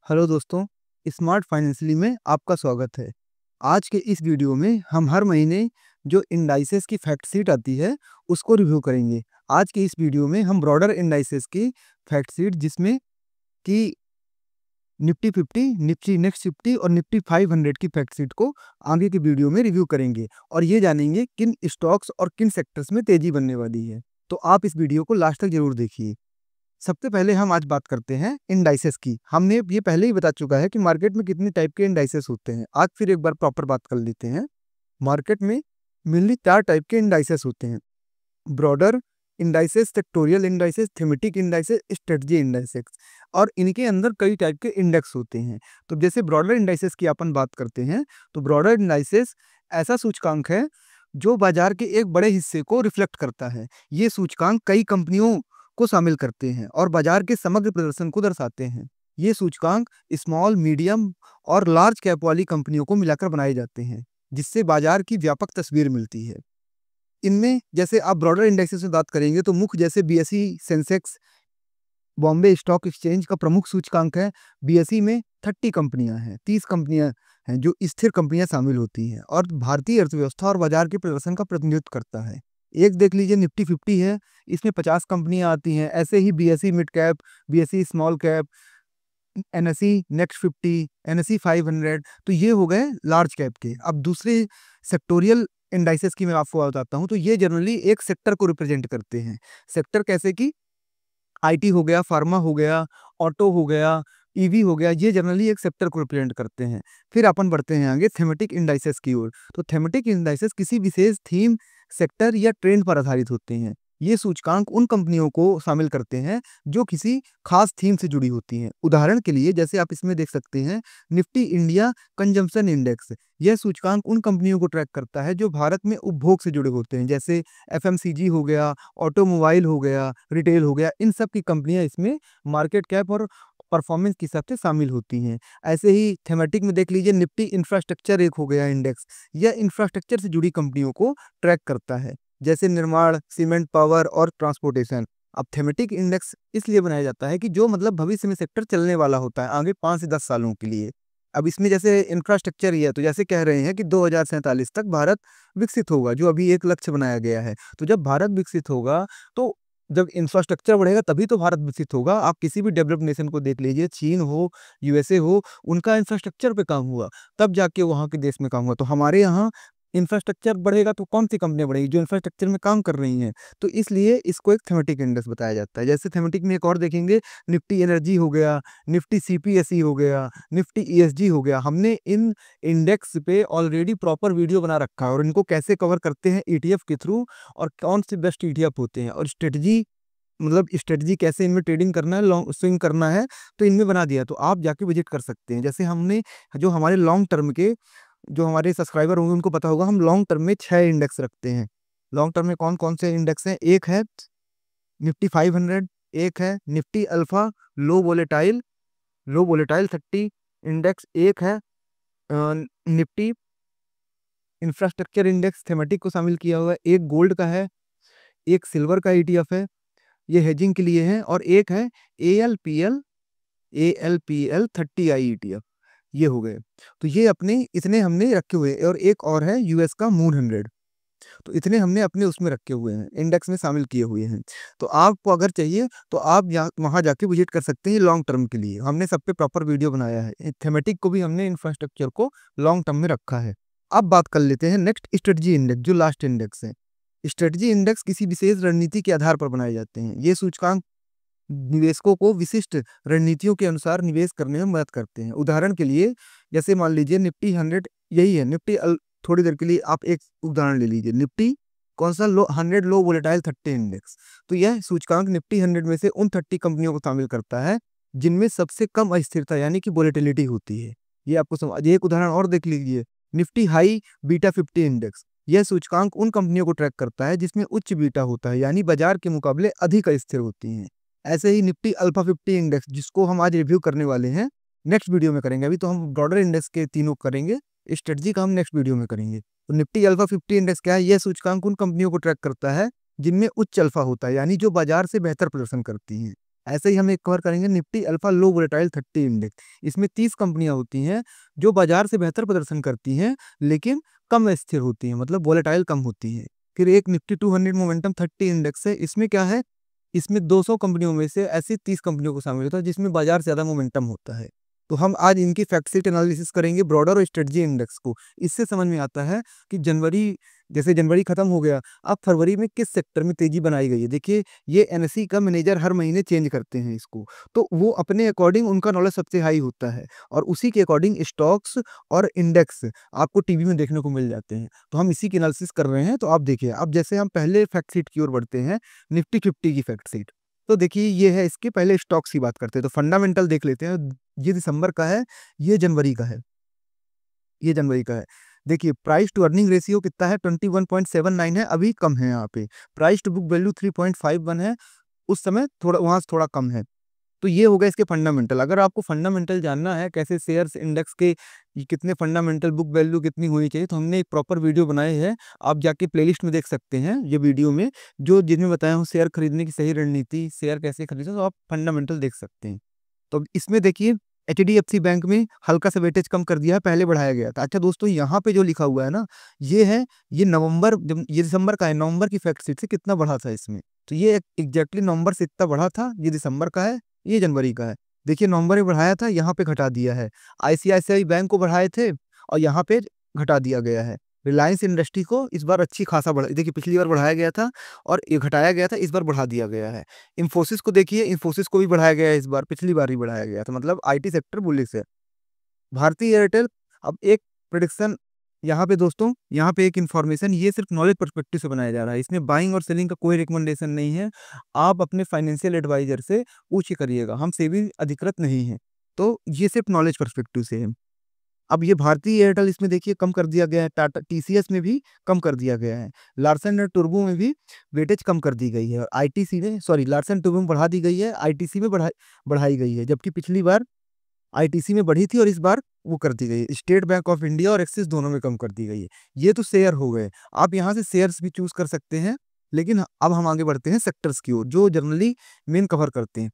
Hello दोस्तों, smart financially में आपका स्वागत है। आज के इस वीडियो में हम हर महीने जो इंडाइसेस की फैक्ट शीट आती है, उसको रिव्यू करेंगे। आज के इस वीडियो में हम ब्रॉडर इंडाइसेस की फैक्ट शीट जिसमें कि निफ्टी 50, निफ्टी नेक्स्ट 50 और निफ्टी 500 की फैक्ट शीट को आगे के वीडियो में रिव्यू करेंगे और ये जानेंगे किन स्टॉक्स और किन सेक्टर्स में तेजी बनने वाली है। तो आप इस वीडियो को लास्ट तक जरूर देखिए। सबसे पहले हम आज बात करते हैं इंडाइसेस की। हमने ये पहले ही बता चुका है कि मार्केट में कितने टाइप के इंडाइसेस होते हैं। आज फिर एक बार प्रॉपर बात कर लेते हैं। मार्केट में मेनली 4 टाइप के इंडाइसेस होते हैं: broader indices, sectoral indices, thematic indices, strategy indices. और इनके अंदर कई टाइप के इंडेक्स होते हैं। तो जैसे ब्रॉडर इंडाइसेस की अपन बात करते हैं, तो ब्रॉडर इंडाइसेस ऐसा सूचकांक है जो बाजार के एक बड़े हिस्से को रिफ्लेक्ट करता है। ये सूचकांक कई कंपनियों को शामिल करते हैं और बाजार के समग्र प्रदर्शन को दर्शाते हैं। ये सूचकांक स्मॉल, मीडियम और लार्ज कैप वाली कंपनियों को मिलाकर बनाए जाते हैं, जिससे बाजार की व्यापक तस्वीर मिलती है। इनमें जैसे आप ब्रॉडर इंडेक्सेस में बात करेंगे तो मुख्य जैसे BSE Sensex, Bombay stock exchange का प्रमुख सूचकांक है। बीएसई में 30 कंपनियां हैं, 30 कंपनियां हैं जो स्थिर कंपनियां शामिल होती हैं और भारतीय अर्थव्यवस्था और बाजार के प्रदर्शन का प्रतिनिधित्व करता है। एक देख लीजिए निफ्टी 50 है, इसमें 50 कंपनियां आती हैं। ऐसे ही BSE mid cap, BSE small cap, NSE next 50, NSE 500, तो ये हो गए लार्ज कैप के। अब दूसरे सेक्टोरियल इंडाइसेस की मैं आपको बताता हूँ। तो ये जनरली एक सेक्टर को रिप्रेजेंट करते हैं। सेक्टर कैसे कि आईटी हो गया, फार्मा हो गया, ऑटो हो गया, ईवी हो गया, ये जनरली एक सेक्टर को रिप्रेजेंट करते हैं। फिर अपन बढ़ते हैं आगे थेमेटिक इंडाइसेस की ओर। तो थेमेटिक इंडाइसेस किसी विशेष थीम, सेक्टर या ट्रेंड पर आधारित होते हैं। ये सूचकांक उन कंपनियों को शामिल करते हैं जो किसी खास थीम से जुड़ी होती हैं। उदाहरण के लिए जैसे आप इसमें देख सकते हैं निफ्टी इंडिया कंजम्पशन इंडेक्स। यह सूचकांक उन कंपनियों को ट्रैक करता है जो भारत में उपभोग से जुड़े होते हैं, जैसे एफएमसीजी हो गया, ऑटोमोबाइल हो गया, रिटेल हो गया। इन सब की कंपनियां इसमें मार्केट कैप और परफॉर्मेंस के हिसाब से शामिल होती हैं। ऐसे ही थेमेटिक में देख लीजिए निफ्टी इंफ्रास्ट्रक्चर एक हो गया इंडेक्स। यह इंफ्रास्ट्रक्चर से जुड़ी कंपनियों को ट्रैक करता है, जैसे निर्माण, सीमेंट, पावर और ट्रांसपोर्टेशन। अब थेमेटिक इंडेक्स इसलिए बनाया जाता है कि जो मतलब भविष्य में सेक्टर चलने वाला होता है आगे 5 से 10 सालों के लिए। अब इसमें जैसे इंफ्रास्ट्रक्चर ही है, तो जैसे कह रहे हैं कि 2047 तक भारत विकसित होगा, जो अभी एक लक्ष्य बनाया गया है। तो जब भारत विकसित होगा, तो जब इंफ्रास्ट्रक्चर बढ़ेगा तभी तो भारत विकसित होगा। आप किसी भी डेवलप्ड नेशन को देख लीजिए, चीन हो, यूएसए हो, उनका इंफ्रास्ट्रक्चर पे काम हुआ, तब जाके वहाँ के देश में काम हुआ। तो हमारे यहाँ इंफ्रास्ट्रक्चर बढ़ेगा तो कौन सी कंपनियां बढ़ेगी? जो इंफ्रास्ट्रक्चर में काम कर रही हैं। तो इसलिए इसको एक थेमेटिक इंडेक्स बताया जाता है। जैसे थेमेटिक में एक और देखेंगे, निफ्टी एनर्जी हो गया, निफ्टी सीपीएसई हो गया, निफ्टी ईएसजी हो गया। हमने इन इंडेक्स पे ऑलरेडी प्रॉपर वीडियो बना रखा है और इनको कैसे कवर करते हैं ईटीएफ के थ्रू, और कौन से बेस्ट ईटीएफ होते हैं, और स्ट्रेटजी मतलब स्ट्रेटजी कैसे इनमें ट्रेडिंग करना है, लॉन्ग स्विंग करना है, तो इनमें बना दिया। तो आप जाके विजिट कर सकते हैं। जैसे हमने जो हमारे लॉन्ग टर्म के जो हमारे सब्सक्राइबर होंगे उनको पता होगा, हम लॉन्ग टर्म में 6 इंडेक्स रखते हैं। लॉन्ग टर्म में कौन कौन से इंडेक्स हैं? एक है निफ्टी 500, एक है निफ्टी अल्फा लो वोलेटाइल 30 इंडेक्स, एक है निफ्टी इंफ्रास्ट्रक्चर इंडेक्स, थेमेटिक को शामिल किया हुआ है, एक गोल्ड का है, एक सिल्वर का ईटीएफ है, ये हेजिंग के लिए है, और एक है ALPL 30 आई ईटीएफ। ये हो गए। तो ये अपने इतने हमने रखे हुए हैं, और एक और है यूएस का मून 100। तो इतने हमने अपने उसमें रखे हुए हैं, इंडेक्स में शामिल किए हुए हैं। तो आपको अगर चाहिए तो आप वहां जाके विजिट कर सकते हैं लॉन्ग टर्म के लिए। हमने सब पे प्रॉपर वीडियो बनाया है। थेमेटिक को भी हमने इंफ्रास्ट्रक्चर को लॉन्ग टर्म में रखा है। अब बात कर लेते हैं नेक्स्ट स्ट्रेटजी इंडेक्स, जो लास्ट इंडेक्स है। स्ट्रेटजी इंडेक्स किसी विशेष रणनीति के आधार पर बनाए जाते हैं। ये सूचकांक निवेशकों को विशिष्ट रणनीतियों के अनुसार निवेश करने में मदद करते हैं। उदाहरण के लिए जैसे मान लीजिए निफ्टी 100, यही है निफ्टी थोड़ी देर के लिए आप एक उदाहरण ले लीजिए, निफ्टी कौन सा लो 100 लो वोलेटाइल 30 इंडेक्स। तो यह सूचकांक निफ्टी 100 में से उन 30 कंपनियों को शामिल करता है जिनमें सबसे कम अस्थिरता यानी कि वोलेटिलिटी होती है। ये आपको समझ। एक उदाहरण और देख लीजिए, निफ्टी हाई बीटा 50 इंडेक्स। यह सूचकांक उन कंपनियों को ट्रैक करता है जिसमें उच्च बीटा होता है, यानी बाजार के मुकाबले अधिक अस्थिर होती हैं। ऐसे ही निफ्टी अल्फा 50 इंडेक्स, जिसको हम आज रिव्यू करने वाले हैं, नेक्स्ट वीडियो में करेंगे। अभी तो हम ब्रॉडर इंडेक्स के तीनों करेंगे, स्ट्रेटजी का हम नेक्स्ट वीडियो में करेंगे। तो निफ्टी अल्फा 50 इंडेक्स क्या है? यह सूचकांक उन कंपनियों को ट्रैक करता है जिनमें उच्च अल्फा होता है, यानी जो बाजार से बेहतर प्रदर्शन करती हैं। ऐसे ही हम एक कवर करेंगे निफ्टी अल्फा लो वोलेटाइल 30 इंडेक्स। इसमें 30 कंपनियां होती हैं जो बाजार से बेहतर प्रदर्शन करती हैं लेकिन कम स्थिर होती हैं, मतलब वोलेटाइल कम होती हैं। फिर एक निफ्टी 200 मोमेंटम 30 इंडेक्स है। इसमें क्या है, इसमें 200 कंपनियों में से ऐसी 30 कंपनियों को शामिल होता है जिसमें बाजार से ज्यादा मोमेंटम होता है। तो हम आज इनकी फैक्ट शीट एनालिसिस करेंगे ब्रॉडर और स्ट्रेटजी इंडेक्स को। इससे समझ में आता है कि जैसे जनवरी खत्म हो गया, अब फरवरी में किस सेक्टर में तेजी बनाई गई है। देखिए, ये एनएसई का मैनेजर हर महीने चेंज करते हैं इसको, तो वो अपने अकॉर्डिंग उनका नॉलेज सबसे हाई होता है और उसी के अकॉर्डिंग स्टॉक्स और इंडेक्स आपको टीवी में देखने को मिल जाते हैं। तो हम इसी की एनालिसिस कर रहे हैं। तो आप देखिए, अब जैसे हम पहले फैक्ट शीट की ओर बढ़ते हैं, निफ्टी 50 की फैक्ट शीट। तो देखिए, ये है, इसके पहले स्टॉक्स की बात करते हैं। तो फंडामेंटल देख लेते हैं। ये दिसंबर का है, ये जनवरी का है, ये जनवरी का है। देखिए, प्राइस टू अर्निंग रेशियो कितना है, 21.79 है, अभी कम है यहाँ पे। प्राइस टू बुक वैल्यू 3.51 है, उस समय थोड़ा वहां से थोड़ा कम है। तो ये हो गया इसके फंडामेंटल। अगर आपको फंडामेंटल जानना है कैसे शेयर्स इंडेक्स के ये कितने फंडामेंटल बुक वैल्यू कितनी होनी चाहिए, तो हमने एक प्रॉपर वीडियो बनाए हैं, आप जाके प्लेलिस्ट में देख सकते हैं ये वीडियो में, जो जिसमें बताया हूँ शेयर खरीदने की सही रणनीति, शेयर कैसे खरीदे, तो आप फंडामेंटल देख सकते हैं। तो इसमें देखिए, एचडीएफसी बैंक में हल्का सा वेटेज कम कर दिया है, पहले बढ़ाया गया था। अच्छा दोस्तों, यहाँ पे जो लिखा हुआ है ना, ये है, ये नवंबर, जब ये दिसंबर का है, नवंबर की फैक्ट शीट से कितना बढ़ा था इसमें, तो ये एग्जैक्टली नवंबर से इतना बढ़ा था। ये दिसंबर का है, ये जनवरी का है। देखिए, नवंबर में बढ़ाया था, यहाँ पे घटा दिया है। आईसीआईसीआई बैंक को बढ़ाए थे और यहाँ पे घटा दिया गया है। रिलायंस इंडस्ट्री को इस बार अच्छी खासा बढ़ा, देखिए पिछली बार बढ़ाया गया था और ये घटाया गया था, इस बार बढ़ा दिया गया है। इंफोसिस को देखिए, इंफोसिस को भी बढ़ाया गया है इस बार, पिछली बार ही बढ़ाया गया था, मतलब आईटी सेक्टर बुलिश है। भारतीय एयरटेल, अब एक प्रिडिक्शन यहाँ पे दोस्तों, यहाँ पे एक इन्फॉर्मेशन, ये सिर्फ नॉलेज पर्सपेक्टिव से बनाया जा रहा है, इसमें बाइंग और सेलिंग का कोई रिकमेंडेशन नहीं है। आप अपने फाइनेंशियल एडवाइजर से पूछ के करिएगा, हम सेबी अधिकृत नहीं है, तो ये सिर्फ नॉलेज पर्सपेक्टिव से है। अब ये भारतीय एयरटेल, इसमें देखिए कम कर दिया गया है, टाटा टीसीएस में भी कम कर दिया गया है, लार्सन एंड टुर्बो में भी वेटेज कम कर दी गई है, और आईटीसी में, सॉरी, लार्सन टुर्बो में बढ़ा दी गई है, आईटीसी में बढ़ाई गई है, जबकि पिछली बार आईटीसी में बढ़ी थी और इस बार वो कर दी गई है। स्टेट बैंक ऑफ इंडिया और एक्सिस दोनों में कम कर दी गई है। ये तो शेयर हो गए, आप यहाँ से शेयर्स भी चूज कर सकते हैं, लेकिन अब हम आगे बढ़ते हैं सेक्टर्स की ओर, जो जनरली मेन कवर करते हैं।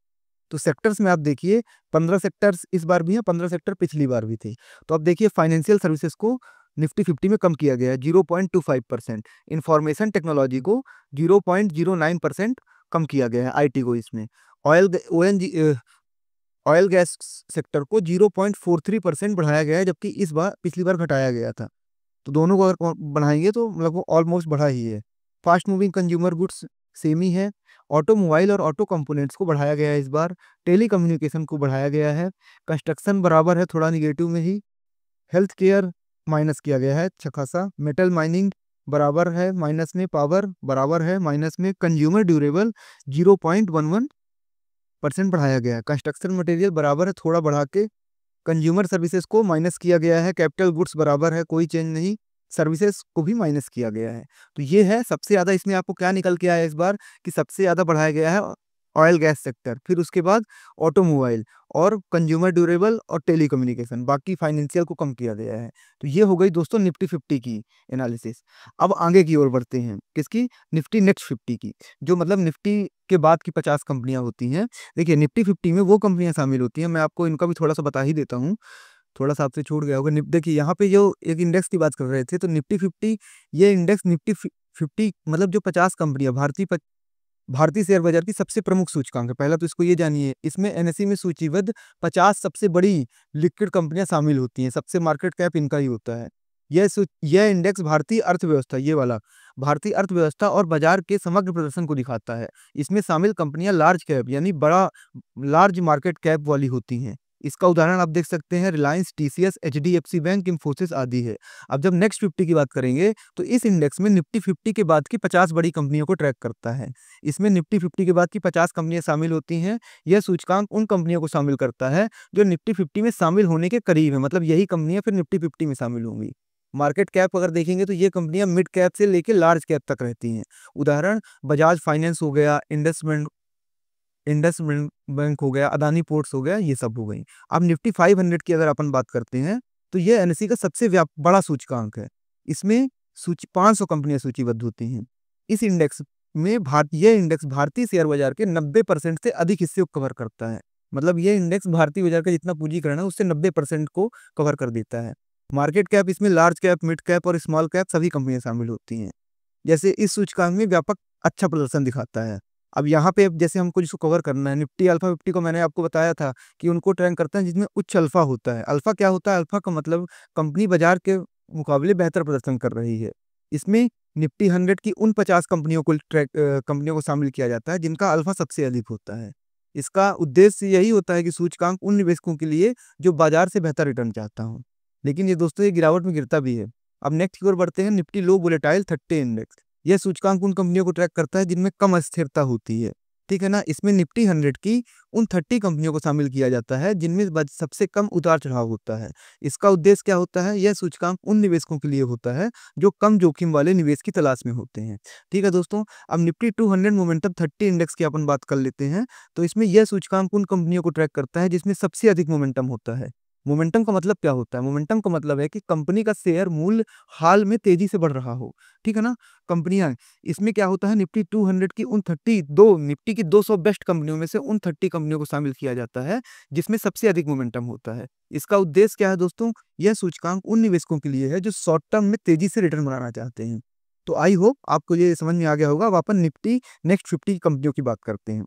तो सेक्टर्स में आप देखिए, 15 सेक्टर्स इस बार भी हैं, 15 सेक्टर पिछली बार भी थे। तो अब देखिए, फाइनेंशियल सर्विसेज को निफ्टी 50 में कम किया गया है 0.25%, इंफॉर्मेशन टेक्नोलॉजी को 0.09% कम किया गया है, आईटी को इसमें, ऑयल गैस सेक्टर को 0.43% बढ़ाया गया है, जबकि इस बार पिछली बार घटाया गया था। तो दोनों को अगर बढ़ाएंगे तो मतलब ऑलमोस्ट बढ़ा ही है। Fast moving consumer goods same ही है। ऑटोमोबाइल और ऑटो कंपोनेंट्स को बढ़ाया गया है इस बार। टेली कम्युनिकेशन को बढ़ाया गया है। कंस्ट्रक्शन बराबर है, थोड़ा निगेटिव में ही। हेल्थ केयर माइनस किया गया है अच्छा खासा। मेटल माइनिंग बराबर है माइनस में। पावर बराबर है माइनस में। कंज्यूमर ड्यूरेबल 0.11% बढ़ाया गया है। कंस्ट्रक्शन मटेरियल बराबर है, थोड़ा बढ़ा के। कंज्यूमर सर्विसेज को माइनस किया गया है। कैपिटल गुड्स बराबर है, कोई चेंज नहीं। सर्विसेज को भी माइनस किया गया है। तो ये है सबसे ज्यादा, इसमें आपको क्या निकल के आया इस बार कि सबसे ज्यादा बढ़ाया गया है ऑयल गैस सेक्टर, फिर उसके बाद ऑटोमोबाइल और कंज्यूमर ड्यूरेबल और टेलीकम्युनिकेशन, बाकी फाइनेंशियल को कम किया गया है। तो ये हो गई दोस्तों निफ्टी 50 की एनालिसिस। अब आगे की ओर बढ़ते हैं, किसकी, निफ्टी नेक्स्ट 50 की, जो मतलब निफ्टी के बाद की 50 कंपनियां होती हैं। देखिए, निफ्टी 50 में वो कंपनियां शामिल होती हैं, मैं आपको इनका भी थोड़ा सा बता ही देता हूँ, थोड़ा सा आपसे छूट गया होगा। देखिए, यहाँ पे जो एक इंडेक्स की बात कर रहे थे, तो निफ्टी 50, ये इंडेक्स निफ्टी 50 मतलब जो 50 कंपनियां भारतीय शेयर बाजार की सबसे प्रमुख सूचकांक है। पहला तो इसको ये जानिए, इसमें एनएसई में सूचीबद्ध 50 सबसे बड़ी लिक्विड कंपनियां शामिल होती हैं, सबसे मार्केट कैप इनका ही होता है। यह इंडेक्स भारतीय अर्थव्यवस्था, ये वाला भारतीय अर्थव्यवस्था और बाजार के समग्र प्रदर्शन को दिखाता है। इसमें शामिल कंपनियां लार्ज कैप यानी लार्ज मार्केट कैप वाली होती हैं। इसका उदाहरण आप देख सकते हैं, Reliance, TCS, HDFC bank, Infosys आदि है। अब जब नेक्स्ट 50 की बात करेंगे, तो इस इंडेक्स में निफ्टी 50 के बाद की 50 बड़ी कंपनियों को ट्रैक करता है। इसमें निफ्टी 50 के बाद की 50 कंपनियां शामिल होती हैं। यह सूचकांक उन कंपनियों को शामिल करता है जो निफ्टी 50 में शामिल होने के करीब है, मतलब यही कंपनियां फिर निफ्टी 50 में शामिल होंगी। मार्केट कैप अगर देखेंगे तो ये कंपनियां मिड कैप से लेकर लार्ज कैप तक रहती हैं। उदाहरण बजाज फाइनेंस हो गया, इंडसइंड बैंक हो गया, अदानी पोर्ट्स हो गया, ये सब हो गई। अब निफ्टी 500 की अगर अपन बात करते हैं, तो ये एनएसई का सबसे बड़ा सूचकांक है। इसमें 500 कंपनियां सूचीबद्ध होती हैं। इस इंडेक्स में भारतीय इंडेक्स भारतीय शेयर बाजार के 90% से अधिक हिस्से को कवर करता है। मतलब ये इंडेक्स भारतीय बाजार का जितना पूंजीकरण है उससे 90% को कवर कर देता है। मार्केट कैप इसमें लार्ज कैप, मिड कैप और स्मॉल कैप सभी कंपनियां शामिल होती हैं। जैसे इस सूचकांक में व्यापक अच्छा प्रदर्शन दिखाता है। अब यहाँ पे जैसे हमको जिसको कवर करना है, निफ्टी अल्फा 50 को मैंने आपको बताया था कि उनको ट्रैक करता है जिसमें उच्च अल्फा होता है। अल्फा क्या होता है? अल्फा का मतलब कंपनी बाजार के मुकाबले बेहतर प्रदर्शन कर रही है। इसमें निफ्टी 100 की उन 50 कंपनियों को शामिल किया जाता है जिनका अल्फा सबसे अधिक होता है। इसका उद्देश्य यही होता है कि सूचकांक उन निवेशकों के लिए जो बाजार से बेहतर रिटर्न चाहता हूँ। लेकिन ये दोस्तों ये गिरावट में गिरता भी है। अब नेक्स्ट की ओर बढ़ते हैं, निफ्टी लो वोलेटाइल 30 इंडेक्स। यह सूचकांक उन कंपनियों को ट्रैक करता है जिनमें कम अस्थिरता होती है। ठीक है ना। इसमें निफ्टी 100 की उन 30 कंपनियों को शामिल किया जाता है जिनमें सबसे कम उतार चढ़ाव होता है। इसका उद्देश्य क्या होता है? यह सूचकांक उन निवेशकों के लिए होता है जो कम जोखिम वाले निवेश की तलाश में होते हैं। ठीक है दोस्तों। अब निफ्टी 200 मोमेंटम 30 इंडेक्स की अपन बात कर लेते हैं। तो इसमें यह सूचकांक उन कंपनियों को ट्रैक करता है जिसमें सबसे अधिक मोमेंटम होता है। मोमेंटम का मतलब क्या होता है? मोमेंटम का मतलब है कि कंपनी का शेयर मूल्य हाल में तेजी से बढ़ रहा हो। ठीक है ना। कंपनियां, इसमें क्या होता है, निफ्टी 200 की उन 32 निफ्टी की 200 बेस्ट कंपनियों में से उन 30 कंपनियों को शामिल किया जाता है जिसमें सबसे अधिक मोमेंटम होता है। इसका उद्देश्य क्या है दोस्तों? यह सूचकांक उन निवेशकों के लिए है जो शॉर्ट टर्म में तेजी से रिटर्न बनाना चाहते हैं। तो आई होप आपको ये समझ में आ गया होगा। अब अपन निफ्टी नेक्स्ट 50 कंपनियों की बात करते हैं।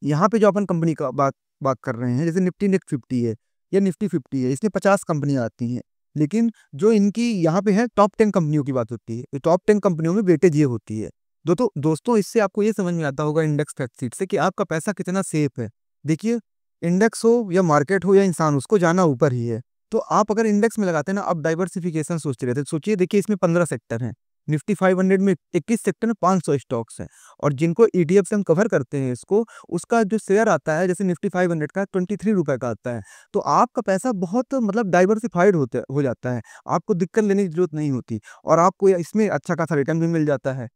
यहाँ पे जो अपन कंपनी का बात बात कर रहे हैं, जैसे निफ्टी नेक्स्ट 50 है या निफ्टी 50 है, इसमें 50 कंपनियां आती हैं। लेकिन जो इनकी यहाँ पे है टॉप 10 कंपनियों की बात होती है। तो टॉप 10 कंपनियों में वेटेज ये होती है। दोस्तों इससे आपको ये समझ में आता होगा इंडेक्स फैक्ट शीट से कि आपका पैसा कितना सेफ है। देखिए, इंडेक्स हो या मार्केट हो या इंसान, उसको जाना ऊपर ही है। तो आप अगर इंडेक्स में लगाते हैं ना, आप डाइवर्सिफिकेशन सोचते रहते। सोचिए, देखिए इसमें 15 सेक्टर हैं। निफ्टी 500 में 21 सेक्टर में 500 स्टॉक्स हैं। और जिनको ईटीएफ से हम कवर करते हैं इसको, उसका जो शेयर आता है जैसे निफ्टी 500 का 23 रुपए का आता है। तो आपका पैसा बहुत मतलब डाइवर्सिफाइड हो जाता है। आपको दिक्कत लेने की जरूरत नहीं होती और आपको इसमें अच्छा खासा रिटर्न भी मिल जाता है।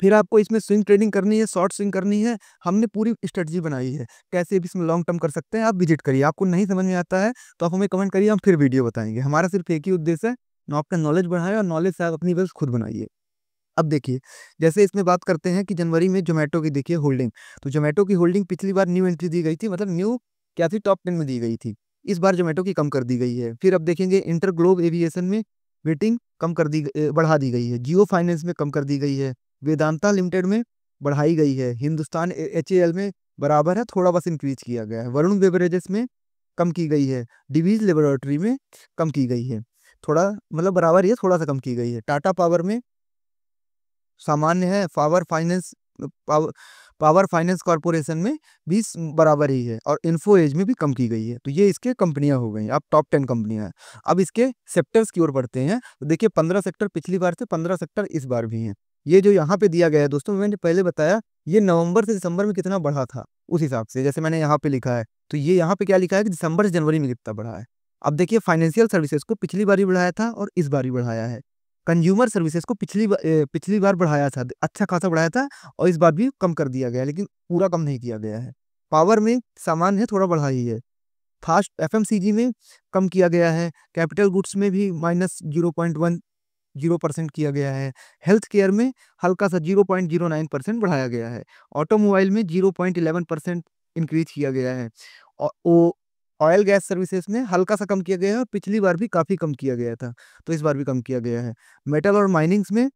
फिर आपको इसमें स्विंग ट्रेडिंग करनी है, शॉर्ट स्विंग करनी है। हमने पूरी स्ट्रेटजी बनाई है कैसे भी इसमें लॉन्ग टर्म कर सकते हैं। आप विजिट करिए। आपको नहीं समझ में आता है तो आप हमें कमेंट करिए, हम फिर वीडियो बताएंगे। हमारा सिर्फ एक ही उद्देश्य है, आपका नॉलेज बढ़ाए और नॉलेज से आप अपनी वेल्थ खुद बनाइए। अब देखिए, जैसे इसमें बात करते हैं कि जनवरी में जोमेटो की देखिए होल्डिंग। तो जोमेटो की होल्डिंग पिछली बार न्यू एंट्री दी गई थी, मतलब न्यू क्या थी, टॉप 10 में दी गई थी। इस बार जोमेटो की कम कर दी गई है। फिर अब देखेंगे इंटर ग्लोब एविएशन में वेटिंग कम कर बढ़ा दी गई है। जियो फाइनेंस में कम कर दी गई है। वेदांता लिमिटेड में बढ़ाई गई है। हिंदुस्तान एचएएल में बराबर है, थोड़ा बस इंक्रीज किया गया है। वरुण बेवरेजेस में कम की गई है। डिवीज लेबोरेटरी में कम की गई है। थोड़ा मतलब बराबर ही है, थोड़ा सा कम की गई है। टाटा पावर में सामान्य है। पावर फाइनेंस कॉर्पोरेशन में भी बराबर ही है और इन्फो एज में भी कम की गई है। तो ये इसके कंपनियां हो गई। अब टॉप 10 कंपनियां हैं। अब इसके सेक्टर्स की ओर बढ़ते हैं। तो देखिए 15 सेक्टर पिछली बार से, 15 सेक्टर इस बार भी हैं। ये जो यहाँ पे दिया गया है दोस्तों, मैंने पहले बताया ये नवंबर से दिसंबर में कितना बढ़ा था, उस हिसाब से जैसे मैंने यहाँ पे लिखा है। तो ये यहाँ पे क्या लिखा है कि दिसंबर से जनवरी में कितना बढ़ा है। अब देखिए फाइनेंशियल सर्विसेज को पिछली बार भी बढ़ाया था और इस बार भी बढ़ाया है। कंज्यूमर सर्विसेज को पिछली बार बढ़ाया था, अच्छा खासा बढ़ाया था और इस बार भी कम कर दिया गया है, लेकिन पूरा कम नहीं किया गया है। पावर में सामान्य है, थोड़ा बढ़ा ही है। फास्ट एफएमसीजी में कम किया गया है। कैपिटल गुड्स में भी -0.10% किया गया है। हेल्थ केयर में हल्का सा 0.09% बढ़ाया गया है। ऑटोमोबाइल में 0.11% इंक्रीज किया गया है। और ऑयल गैस सर्विसेज में हल्का सा कम किया गया है और पिछली बार भी काफ़ी कम किया गया था, तो इस बार भी कम किया गया है। मेटल और माइनिंग्स में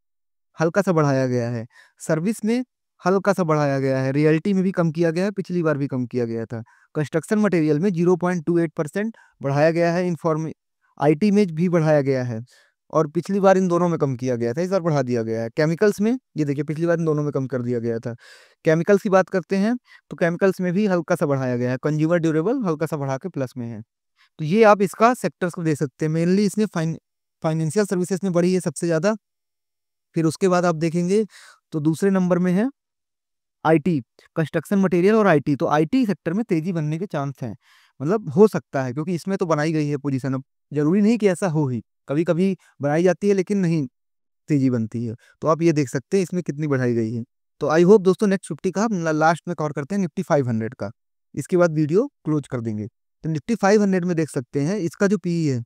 हल्का सा बढ़ाया गया है। सर्विस में हल्का सा बढ़ाया गया है। रियल्टी में भी कम किया गया है, पिछली बार भी कम किया गया था। कंस्ट्रक्शन मटेरियल में 0.28% बढ़ाया गया है। आईटी में भी बढ़ाया गया है और पिछली बार इन दोनों में कम किया गया था, इस बार बढ़ा दिया गया है। केमिकल्स में ये देखिए पिछली बार इन दोनों में कम कर दिया गया था। केमिकल्स की बात करते हैं तो केमिकल्स में भी हल्का सा बढ़ाया गया है। कंज्यूमर ड्यूरेबल हल्का सा बढ़ा के प्लस में है। तो ये आप इसका सेक्टर्स को दे सकते हैं। मेनली इसमें फाइनेंशियल सर्विसेज में बढ़ी है सबसे ज़्यादा। फिर उसके बाद आप देखेंगे तो दूसरे नंबर में है आईटी, कंस्ट्रक्शन मटेरियल और आईटी। तो आईटी सेक्टर में तेजी बनने के चांस हैं, मतलब हो सकता है, क्योंकि इसमें तो बनाई गई है पोजीशन। अब जरूरी नहीं कि ऐसा हो ही, कभी कभी बनाई जाती है लेकिन नहीं तेजी बनती है। तो आप ये देख सकते हैं इसमें कितनी बढ़ाई गई है। तो आई होप दोस्तों नेक्स्ट 50 का हम लास्ट में कवर करते हैं निफ्टी 500 का। इसके बाद वीडियो क्लोज कर देंगे। तो निफ्टी 500 में देख सकते हैं इसका जो पीई है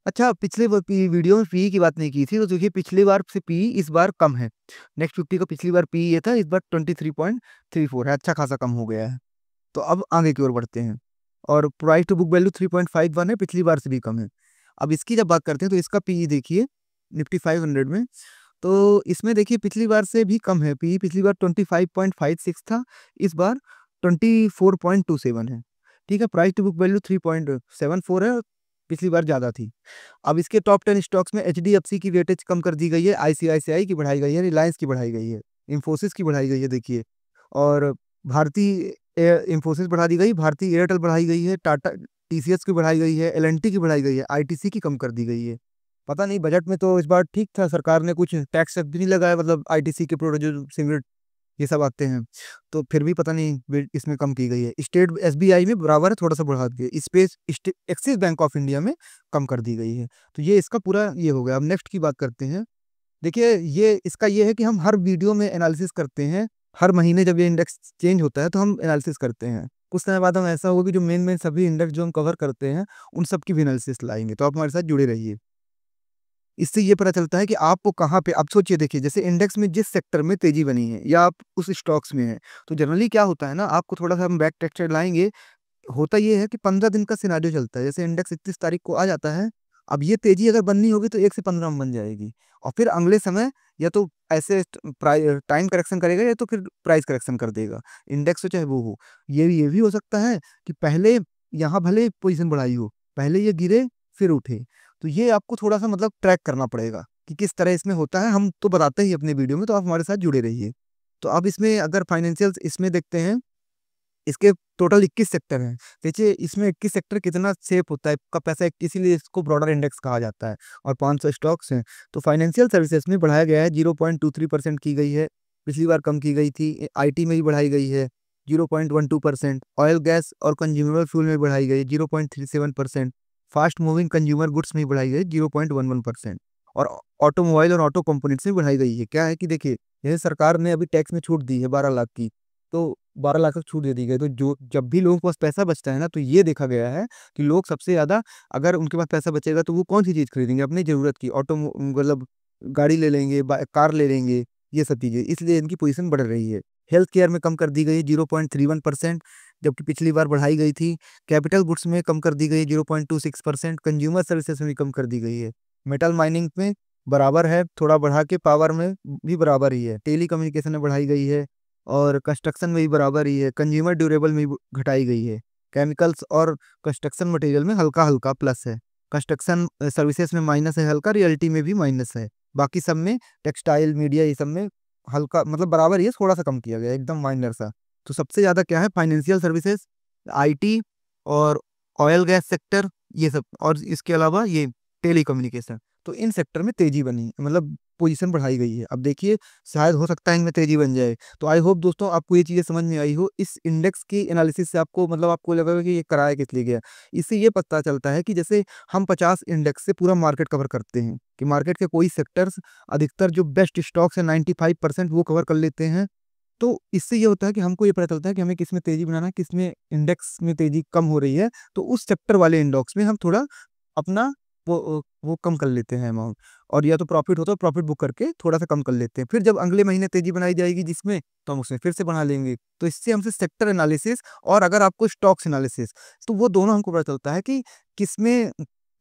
अच्छा, पिछले वीडियो में पी की बात नहीं की थी, तो देखिए पिछली बार से पी इस बार कम है। नेक्स्ट 50 का पिछली बार पी ये था, इस बार 23.34 है, अच्छा खासा कम हो गया है। तो अब आगे की ओर बढ़ते हैं। और प्राइस टू बुक वैल्यू 3.51 है, पिछली बार से भी कम है। अब इसकी जब बात करते हैं तो इसका पी देखिए निफ्टी 500 में, तो इसमें देखिए पिछली बार से भी कम है। पी पिछली बार 25.56 था, इस बार 24.27 है। ठीक है, प्राइस टू बुक वैल्यू 3.74 है, पिछली बार ज़्यादा थी। अब इसके टॉप 10 स्टॉक्स में एचडीएफसी की वेटेज कम कर दी गई है, आईसीआईसीआई की बढ़ाई गई है, रिलायंस की बढ़ाई गई है, इंफोसिस की बढ़ाई गई है देखिए। और भारतीय इंफोसिस बढ़ा दी गई, भारतीय एयरटेल बढ़ाई गई है, टाटा टीसीएस की बढ़ाई गई है, एलएनटी की बढ़ाई गई है, आईटीसी की कम कर दी गई है। पता नहीं, बजट में तो इस बार ठीक था, सरकार ने कुछ टैक्स भी नहीं लगाया, मतलब आईटीसी के प्रोडक्ट जो सिगरेट ये सब आते हैं, तो फिर भी पता नहीं इसमें कम की गई है। स्टेट एसबीआई में बराबर है, थोड़ा सा बढ़ा दिया। Space axis bank of India में कम कर दी गई है। तो ये इसका पूरा ये हो गया। अब नेक्स्ट की बात करते हैं। देखिए ये इसका ये है कि हम हर वीडियो में एनालिसिस करते हैं, हर महीने जब ये इंडेक्स चेंज होता है तो हम एनालिसिस करते हैं। कुछ समय बाद हम ऐसा होगा कि जो मेन मेन सभी इंडेक्स जो हम कवर करते हैं उन सब की भी एनालिसिस लाएंगे, तो आप हमारे साथ जुड़े रहिए। इससे ये पता चलता है कि आपको कहाँ पे, अब सोचिए देखिए, जैसे इंडेक्स में जिस सेक्टर में तेजी बनी है या आप उस स्टॉक्स में हैं, तो जनरली क्या होता है ना, आपको थोड़ा सा हम बैक टेक्सचर लाएंगे। होता ये है कि 15 दिन का सिनेरियो चलता है। जैसे इंडेक्स 31 तारीख को आ जाता है, अब ये तेजी अगर बननी होगी तो 1 से 15 में बन जाएगी, और फिर अगले समय या तो ऐसे टाइम करेक्शन करेगा या तो फिर प्राइस करेक्शन कर देगा, इंडेक्स हो चाहे वो हो। ये भी हो सकता है कि पहले यहाँ भले पोजीशन बढ़ाई हो, पहले ये गिरे फिर उठे। तो ये आपको थोड़ा सा मतलब ट्रैक करना पड़ेगा कि किस तरह इसमें होता है। हम तो बताते ही अपने वीडियो में, तो आप हमारे साथ जुड़े रहिए। तो अब इसमें अगर फाइनेंशियल इसमें देखते हैं, इसके टोटल 21 सेक्टर हैं। देखिए इसमें 21 सेक्टर कितना सेफ होता है का पैसा, इसीलिए इसको ब्रॉडर इंडेक्स कहा जाता है। और 500 स्टॉक्स हैं। तो फाइनेंशियल सर्विसेज में बढ़ाया गया है, 0.23% की गई है, पिछली बार कम की गई थी। आईटी में भी बढ़ाई गई है 0.12%। ऑयल गैस और कंज्यूमेबल फ्यूल में बढ़ाई गई है 0.37%। फास्ट मूविंग कंज्यूमर गुड्स में बढ़ाई गई 0.11%। और ऑटोमोबाइल और ऑटो कंपोनेंट्स में बढ़ाई गई है। क्या है कि देखिए, जैसे सरकार ने अभी टैक्स में छूट दी है 12 लाख की, तो 12 लाख तक छूट दे दी गई। तो जो जब भी लोगों के पास पैसा बचता है ना, तो ये देखा गया है कि लोग सबसे ज़्यादा, अगर उनके पास पैसा बचेगा तो वो कौन सी चीज़ खरीदेंगे, अपनी ज़रूरत की, मतलब गाड़ी ले लेंगे, कार ले लेंगे, ये सब चीज़ें, इसलिए इनकी पोजीशन बढ़ रही है। हेल्थ केयर में कम कर दी गई 0.31%, जबकि पिछली बार बढ़ाई गई थी। कैपिटल गुड्स में कम कर दी गई 0.26%। कंज्यूमर सर्विसेज में भी कम कर दी गई है। मेटल माइनिंग में बराबर है, थोड़ा बढ़ा के पावर में भी बराबर ही है। टेली कम्युनिकेशन में बढ़ाई गई है, और कंस्ट्रक्शन में भी बराबर ही है। कंज्यूमर ड्यूरेबल में भी घटाई गई है। केमिकल्स और कंस्ट्रक्शन मटेरियल में हल्का हल्का प्लस है। कंस्ट्रक्शन सर्विसेज में माइनस है हल्का, रियल्टी में भी माइनस है। बाकी सब में, टेक्सटाइल, मीडिया, ये सब में हल्का मतलब बराबर ही है, थोड़ा सा कम किया गया, एकदम माइनर सा। तो सबसे ज़्यादा क्या है, फाइनेंशियल सर्विसेज, आईटी और ऑयल गैस सेक्टर, ये सब, और इसके अलावा ये टेली कम्युनिकेशन। तो इन सेक्टर में तेजी बनी, मतलब पोजीशन बढ़ाई गई है। अब देखिए, शायद हो सकता है इनमें तेजी बन जाए। तो आई होप दोस्तों आपको ये चीज़ें समझ में आई हो। इस इंडेक्स की एनालिसिस से आपको मतलब आपको लगेगा कि ये कराया किस लिए गया। इससे ये पता चलता है कि जैसे हम 50 इंडेक्स से पूरा मार्केट कवर करते हैं, कि मार्केट के कोई सेक्टर्स, अधिकतर जो बेस्ट स्टॉक्स हैं 95% वो कवर कर लेते हैं। तो इससे ये होता है कि हमको ये पता चलता है कि हमें किस में तेजी बनाना है, किस में इंडेक्स में तेजी कम हो रही है। तो उस सेक्टर वाले इंडेक्स में हम थोड़ा अपना वो कम कर लेते हैं अमाउंट, और या तो प्रॉफिट होता है प्रॉफिट बुक करके थोड़ा सा कम कर लेते हैं। फिर जब अगले महीने तेजी बनाई जाएगी जिसमें, तो हम उसमें फिर से बढ़ा लेंगे। तो इससे हमसे सेक्टर एनालिसिस, और अगर आपको स्टॉक्स एनालिसिस, तो वो दोनों हमको पता चलता है कि किसमें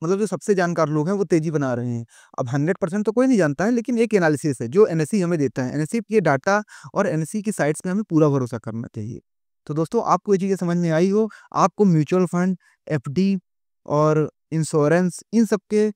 मतलब जो सबसे जानकार लोग हैं वो तेजी बना रहे हैं। अब 100% तो कोई नहीं जानता है, लेकिन एक एनालिसिस है जो एनएससी हमें देता है। एनएससी के डाटा और एनएससी की साइट्स पे हमें पूरा भरोसा करना चाहिए। तो दोस्तों आपको ये चीज़ें समझ में आई हो, आपको म्यूचुअल फंड, एफडी और इंश्योरेंस, इन सब के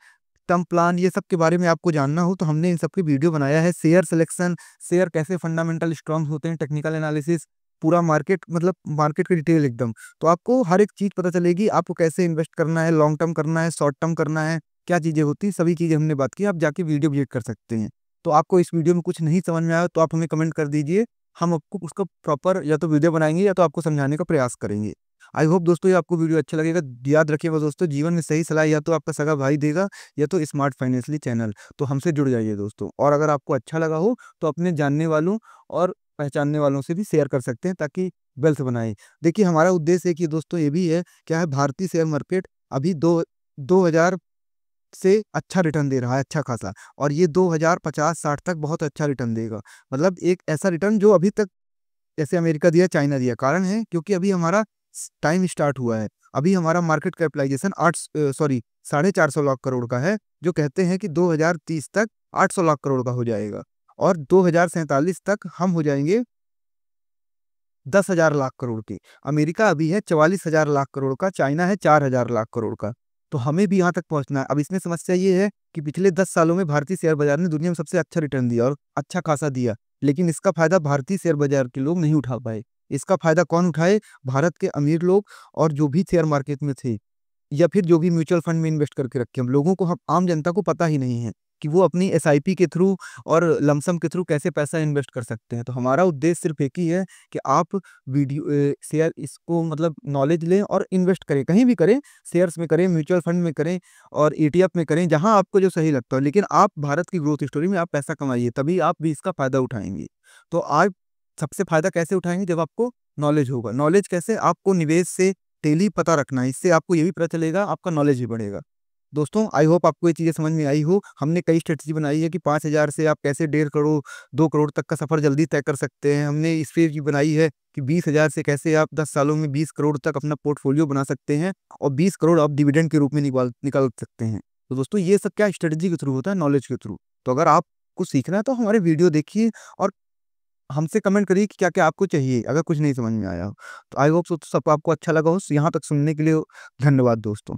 टर्म प्लान, ये सब के बारे में आपको जानना हो, तो हमने इन सब की वीडियो बनाया है। शेयर सिलेक्शन, शेयर कैसे फंडामेंटल स्ट्रॉन्ग होते हैं, टेक्निकल एनालिसिस, पूरा मार्केट, मतलब मार्केट की डिटेल एकदम। तो आपको हर एक चीज़ पता चलेगी, आपको कैसे इन्वेस्ट करना है, लॉन्ग टर्म करना है, शॉर्ट टर्म करना है, क्या चीज़ें होती हैं, सभी चीज़ें हमने बात की। आप जाके वीडियो विजिट कर सकते हैं। तो आपको इस वीडियो में कुछ नहीं समझ में आया तो आप हमें कमेंट कर दीजिए, हम आपको उसका प्रॉपर या तो वीडियो बनाएंगे या तो आपको समझाने का प्रयास करेंगे। आई होप दोस्तों ये आपको वीडियो अच्छा लगेगा। याद रखिएगा दोस्तों, जीवन में सही सलाह या तो आपका सगा भाई देगा, या तो स्मार्ट फाइनेंशियली चैनल। तो हमसे जुड़ जाइए दोस्तों, और अगर आपको अच्छा लगा हो तो अपने जानने वालों और पहचानने वालों से भी शेयर कर सकते हैं, ताकि वेल्थ बनाए। देखिए हमारा उद्देश्य है कि दोस्तों ये भी है, क्या है, भारतीय शेयर मार्केट अभी दो 2000 से अच्छा रिटर्न दे रहा है, अच्छा खासा। और ये 2050-60 तक बहुत अच्छा रिटर्न देगा। मतलब एक ऐसा रिटर्न जो अभी तक जैसे अमेरिका दिया, चाइना दिया। कारण है क्योंकि अभी हमारा टाइम स्टार्ट हुआ है। अभी हमारा मार्केट कैपिटलाइजेशन 450 लाख करोड़ का है, जो कहते हैं कि 2030 तक 800 लाख करोड़ का हो जाएगा, और 2047 तक हम हो जाएंगे 10,000 लाख करोड़ के। अमेरिका अभी है 44,000 लाख करोड़ का, चाइना है 4,000 लाख करोड़ का। तो हमें भी यहाँ तक पहुंचना है। अब इसमें समस्या ये है कि पिछले 10 सालों में भारतीय शेयर बाजार ने दुनिया में सबसे अच्छा रिटर्न दिया और अच्छा खासा दिया, लेकिन इसका फायदा भारतीय शेयर बाजार के लोग नहीं उठा पाए। इसका फायदा कौन उठाए? भारत के अमीर लोग, और जो भी शेयर मार्केट में थे, या फिर जो भी म्यूचुअल फंड में इन्वेस्ट करके रखे। हम लोगों को, हम आम जनता को पता ही नहीं है कि वो अपनी एसआईपी के थ्रू और लमसम के थ्रू कैसे पैसा इन्वेस्ट कर सकते हैं। तो हमारा उद्देश्य सिर्फ एक ही है कि आप शेयर इसको मतलब नॉलेज लें और इन्वेस्ट करें, कहीं भी करें, शेयर्स में करें, म्यूचुअल फंड में करें और ईटीएफ में करें, जहां आपको जो सही लगता हो। लेकिन आप भारत की ग्रोथ स्टोरी में आप पैसा कमाइए, तभी आप भी इसका फायदा उठाएंगे। तो आप सबसे फायदा कैसे उठाएंगे? जब आपको नॉलेज होगा। नॉलेज कैसे? आपको निवेश से डेली पता रखना है। इससे आपको ये भी पता चलेगा, आपका नॉलेज भी बढ़ेगा। दोस्तों, आई होप आपको ये चीज़ें समझ में आई हो। हमने कई स्ट्रेटजी बनाई है कि 5,000 से आप कैसे 1.5 करोड़ 2 करोड़ तक का सफर जल्दी तय कर सकते हैं। हमने इस स्ट्रेटजी बनाई है कि 20,000 से कैसे आप 10 सालों में 20 करोड़ तक अपना पोर्टफोलियो बना सकते हैं, और 20 करोड़ आप डिविडेंड के रूप में निकाल निकाल सकते हैं। तो दोस्तों, ये सब क्या स्ट्रेटजी के थ्रू होता है? नॉलेज के थ्रू। तो अगर आपको सीखना है तो हमारे वीडियो देखिए और हमसे कमेंट करिए कि क्या-क्या आपको चाहिए, अगर कुछ नहीं समझ में आया हो। तो आई होप सो सब आपको अच्छा लगा हो। यहाँ तक सुनने के लिए धन्यवाद दोस्तों।